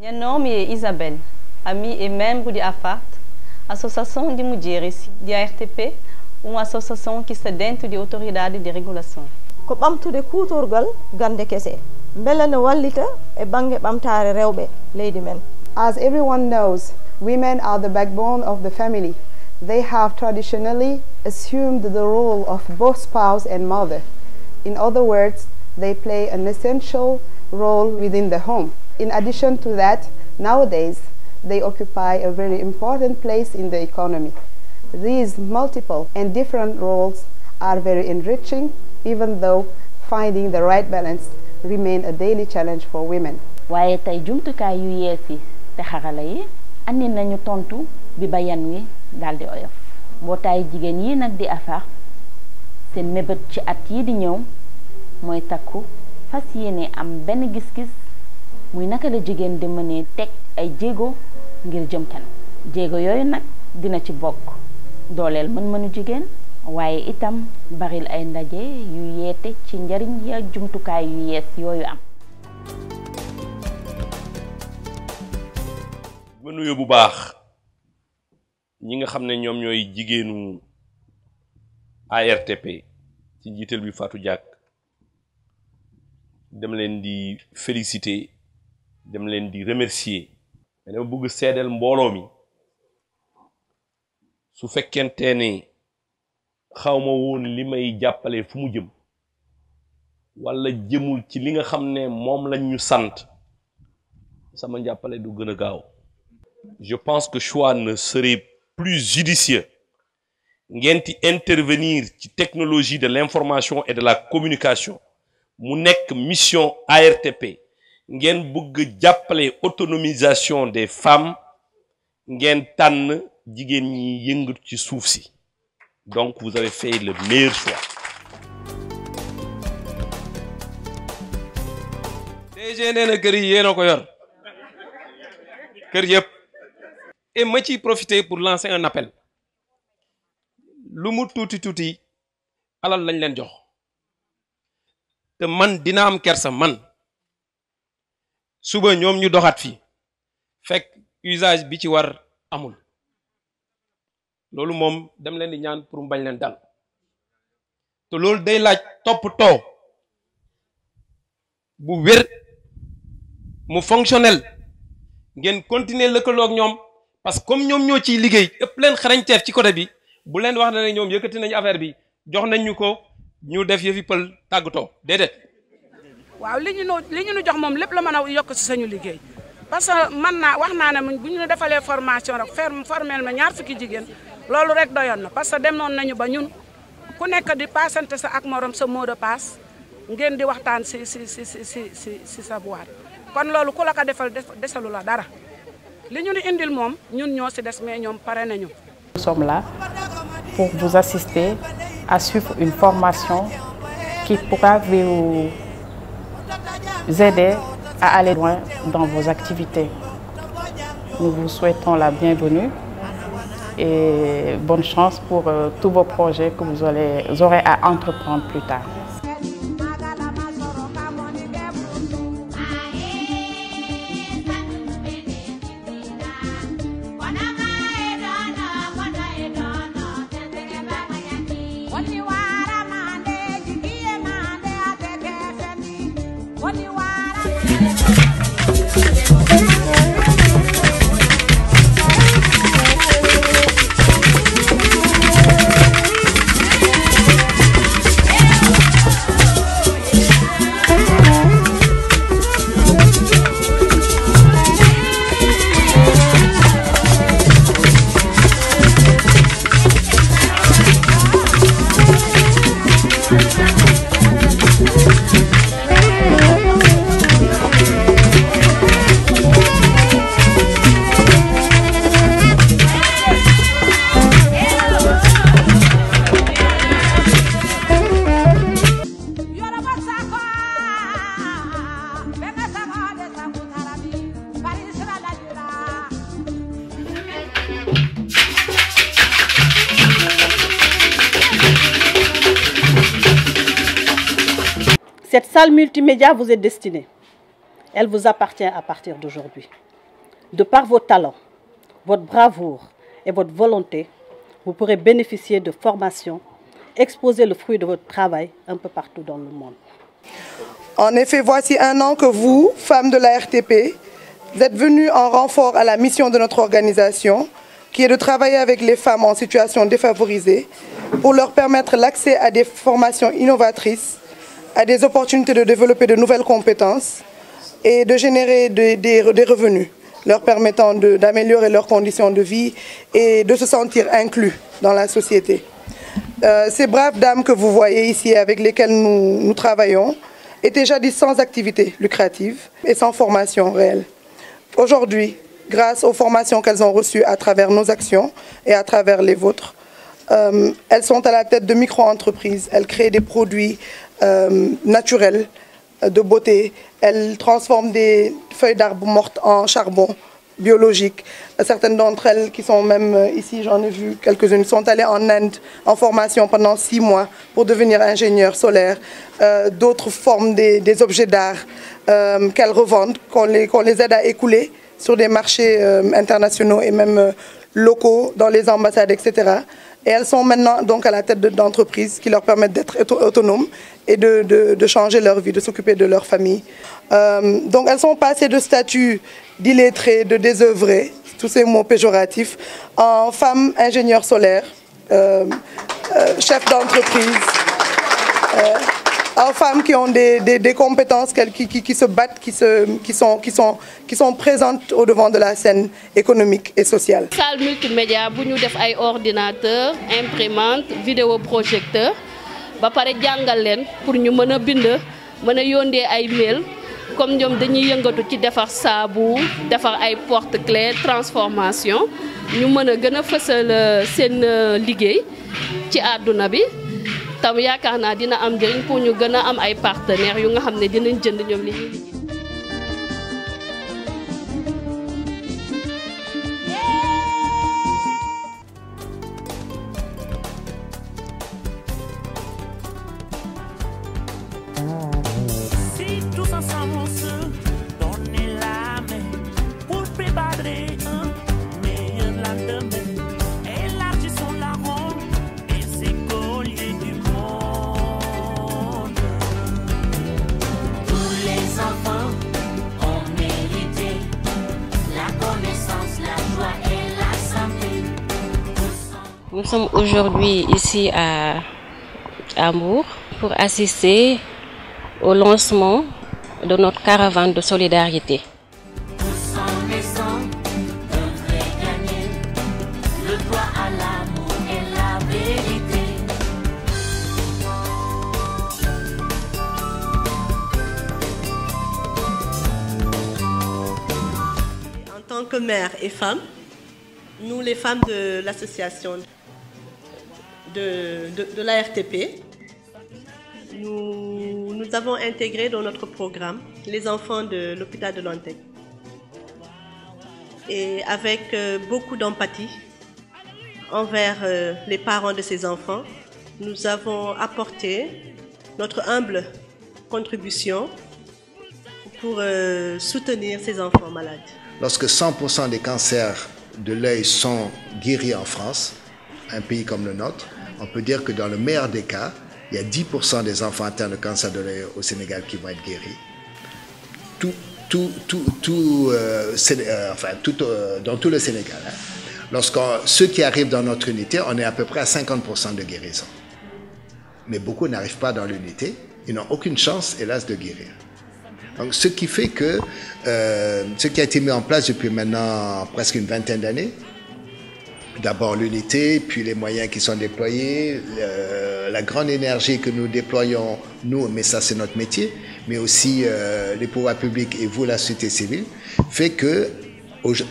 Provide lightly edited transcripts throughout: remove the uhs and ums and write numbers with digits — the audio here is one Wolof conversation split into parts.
Meu nome é Isabel, amie et membre de AFART, Associação de Mulheres de ARTP, uma associação que está dentro de autoridade de regulação. Ko ɓamtude kuutorgal gande kese beele ne wallita e bange ɓamtare rewɓe leydi men. As everyone knows, women are the backbone of the family. They have traditionally assumed the role of both spouse and mother. In other words, they play an essential role within the home. In addition to that, nowadays, they occupy a very important place in the economy. These multiple and different roles are very enriching, even though finding the right balance remains a daily challenge for women. waaye tey jumtukaay yu yees yi te xarala yi andi nañu tontu bi bayan wi daldi oyof mbootaay jigéen yi nag di AFART seen mébét ci at yi di ñëw mooy takku fas yéene am benn gis-gis muy naka la jigéen di mënee teg ay jéego ngir jëm kanam jéego yooyu nag dina ci bokk dooleel mën-mënu jigéen waaye itam baril ay ndaje yu yeete ci njariñ ya jumtukaay yu yees yooyu am. ma nuyu bu baax ñi nga xam ne ñoom ñooy jigéenu ARTP ci njiital bi Fatou Diack dem leen di féliciter dem leen di remercier mais dama bëgg seedeel mbooloo mi su fekkente ne xawma woon li may jàppale fu mu jëm wala jëmul ci li nga xam ne moom lañ ñu sant sama jàppale du gën a gaaw. Je pense que choix ne serait plus judicieux ngeen ti intervenir ci technologie de l'information et de la communication mu nekk mission ARTP ngeen bëgg jàppale autonomisation des femmes ngeen tànn jigéen ñi yëngatu ci suuf si. Donc vous avez fait le meilleur choix. DG nee na kër yi yéen a ko yor kër yëpp et ma ciy profiter pour lancer un appel lu mu tuuti alal lañ leen jox te man dina am kersa man suba ñoom ñu doxat fii fekk usage bi ci war amul. loolu moom dem leen di ñaan pour mu bañ leen dal te loolu day laaj toppatoo bu wér mu fonctionnel ngeen continuer lëkkaloo ak ñoom parce que comme ñoom ñoo ciy liggéey ëpp leen xarañteef ci côté bi bu leen wax ne ñoom yëkkati nañu affaire bi jox nañ ñu ko ñu def yëfi pël tàggatoo déedéet. waaw li ñu jox moom lépp la mën a yokk ci sañu liggéey parce que wax naa ne bu ñu defalee formation rek formel ma ñaar fukki jigéen. loolu rek doyoon na parce que demoon nañu ba ñun ku nekk di passante sa ak morom sa mot de passe ngeen di waxtaan si sa boîte kon loolu ku la ko defal desalu la dara li ñu ni indil moom ñun ñoo si des mais ñoom pare nañu. Nous sommes là pour vous assister à suivre une formation qui pourra vous aider à aller loin dans vos activités. Nous vous souhaitons la bienvenue. Et bonne chance pour tous vos projets que vous aurez à entreprendre plus tard. Cette salle multimédia vous est destinée. Elle vous appartient à partir d'aujourd'hui. De par vos talents, votre bravoure et votre volonté, vous pourrez bénéficier de formations, exposer le fruit de votre travail un peu partout dans le monde. En effet, voici 1 an que vous, femmes de la RTP, vous êtes venues en renfort à la mission de notre organisation, qui est de travailler avec les femmes en situation défavorisée pour leur permettre l'accès à des formations innovatrices, à des opportunités de développer de nouvelles compétences et de générer des revenus, leur permettant d'améliorer leurs conditions de vie et de se sentir inclus dans la société. Ces braves dames que vous voyez ici, avec lesquelles nous travaillons, étaient jadis sans activité lucrative et sans formation réelle. Aujourd'hui, grâce aux formations qu'elles ont reçues à travers nos actions et à travers les vôtres, elles sont à la tête de micro-entreprises, elles créent des produits naturels, de beauté, elles transforment des feuilles d'arbres mortes en charbon biologique. Certaines d'entre elles qui sont même ici, j'en ai vu quelques-unes, sont allées en Inde en formation pendant 6 mois pour devenir ingénieurs solaires. D'autres forment des objets d'art qu'elles revendent, qu'on les aide à écouler sur des marchés internationaux et même locaux, dans les ambassades, etc. Et elles sont maintenant donc à la tête d'entreprises qui leur permettent d'être autonomes et de changer leur vie, de s'occuper de leur famille. Donc elles sont passées de statut d'illettrées, de désœuvrées, tous ces mots péjoratifs, en femmes ingénieurs solaires, chefs d'entreprise, en femmes qui ont des compétences, qui se battent, qui sont présentes au devant de la scène économique et sociale. Salle multimédia, nous avons des ordinateurs, imprimantes, vidéoprojecteurs, ba pare jangal len pour ñu mëna bind mëna yondé ay mail comme ñom dañuy yëngatu ci défar saabu défar ay porte-clés transformation ñu mëna gëna fëssal seen liggéey ci aduna bi tam yaakaar naa dina am njëriñ pour ñu gëna am ay partenaires yu nga xam ne dinañ jënd ñoom li ñuy liggéey. Nous sommes aujourd'hui ici à Hambourg pour assister au lancement de notre caravane de solidarité. En tant que mère et femme, nous les femmes de l'association de la RTP, nous avons intégré dans notre programme les enfants de l'hôpital de Dantec. Et avec beaucoup d'empathie envers les parents de ces enfants, nous avons apporté notre humble contribution pour soutenir ces enfants malades. Lorsque 100% des cancers de l'œil sont guéris en France, un pays comme le nôtre, on peut dire que dans le meilleur des cas, il y a 10% des enfants atteints de cancer de l'œil au Sénégal qui vont être guéris. Dans tout le Sénégal. Ceux qui arrivent dans notre unité, on est à peu près à 50% de guérison. Mais beaucoup n'arrivent pas dans l'unité, ils n'ont aucune chance, hélas, de guérir. Donc, ce qui fait que ce qui a été mis en place depuis maintenant presque une vingtaine d'années, d'abord l'unité, puis les moyens qui sont déployés, la grande énergie que nous déployons, nous, mais ça c'est notre métier, mais aussi les pouvoirs publics et vous, la société civile, fait que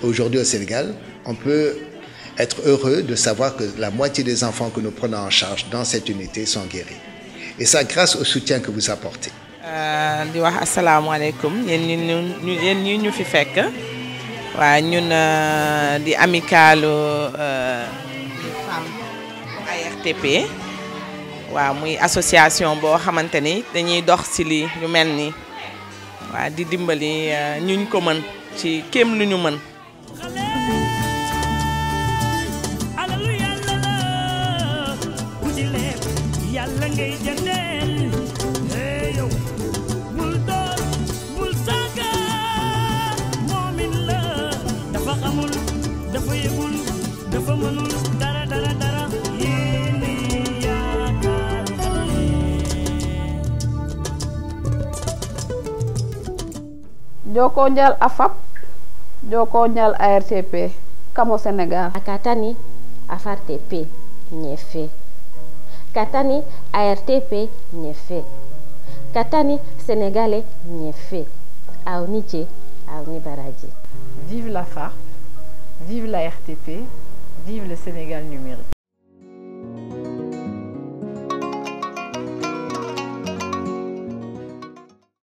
aujourd'hui au Sénégal, on peut être heureux de savoir que la moitié des enfants que nous prenons en charge dans cette unité sont guéris. Et ça grâce au soutien que vous apportez. di wax asalaamaaleykum yéen ñi ñu fi fekk waa ñun di amicalu femmes ARTP waaw muy association boo xamante ni dañuy dox ci li ñu mel ni waa di dimbali ñuñ ko mën ci kéem lu ñu mën yàlla ngay jëndeel hey yow bul door bul saaga moomin la dafa xamul dafa yëgul dafa mënul dara dara dara yéene yaakaar Joko njal AFAP, Joko njal ARTP, Kamo Sénégal. Akatani AFARTP nyefe. Katani ARTP nyefe. Katani Sénégalais nyefe. Aoniche, Aoni Baraji. Vive la FARC, vive la RTP, vive le Sénégal numérique.